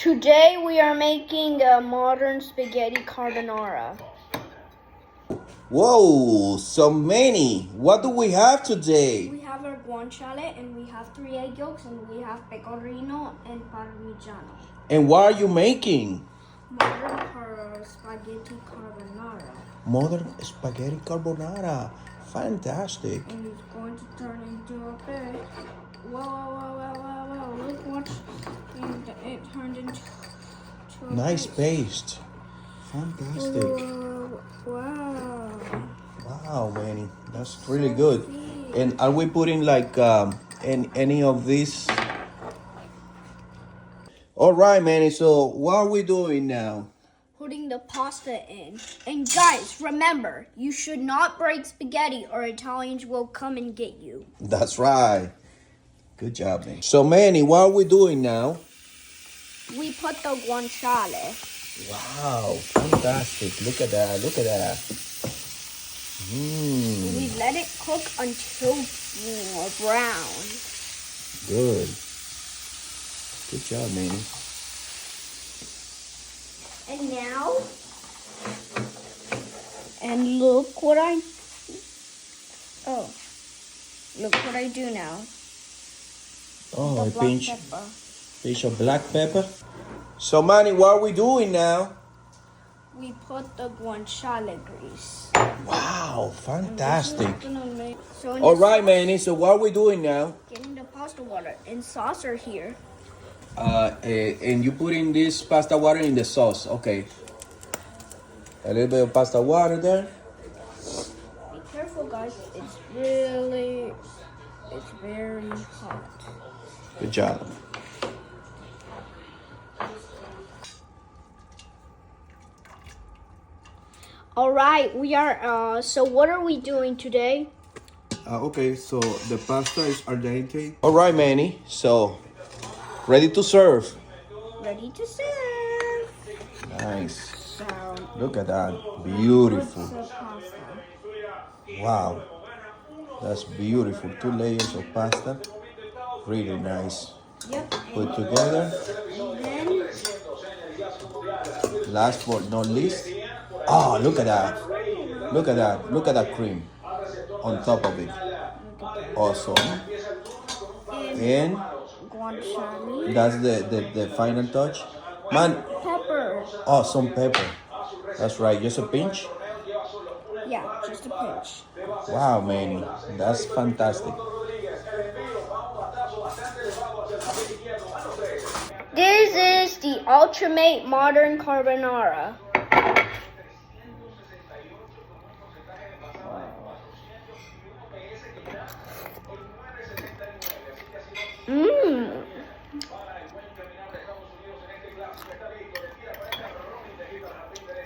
Today we are making a modern spaghetti carbonara. Whoa, so many. What do we have today? We have our guanciale and we have 3 egg yolks and we have pecorino and parmigiano. And what are you making? Modern spaghetti carbonara. Modern spaghetti carbonara. Fantastic. And it's going to turn into a big. Whoa. Look what it turned into. Nice paste. Fantastic. Wow. Wow, Manny. That's really good. And are we putting like any of these? All right, Manny. So what are we doing now? Putting the pasta in. And guys, remember, you should not break spaghetti or Italians will come and get you. That's right. Good job, man. So, Manny, what are we doing now? We put the guanciale. Wow, fantastic. Look at that. Look at that. We let it cook until brown. Good. Good job, Manny. And now, and look what I do now. Oh, The a black pepper. pinch of black pepper. So, Manny, what are we doing now? We put the guanciale grease. Wow, fantastic. So All right, Manny, so what are we doing now? getting the pasta water and saucer here. And you put in this pasta water in the sauce. Okay. A little bit of pasta water there. Be careful, guys. It's very hot. Good job. All right, we are. So what are we doing today? Okay, so the pasta is al dente. All right, Manny. So, ready to serve. Ready to serve. Nice. So Look at that. Beautiful. what's the pasta? Wow. That's beautiful. 2 layers of pasta. Really nice. Yep. Put together. And then Last but not least. Oh, look at that. Look at that. Look at that cream on top of it. Awesome. And guanciale. that's the final touch. Man, Pepper. oh, some pepper. That's right. Just a pinch. Yeah, just a pinch. Wow, man. That's fantastic. This is the ultimate modern carbonara. Mmm.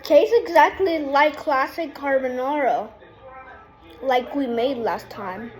Tastes exactly like classic carbonara, like we made last time.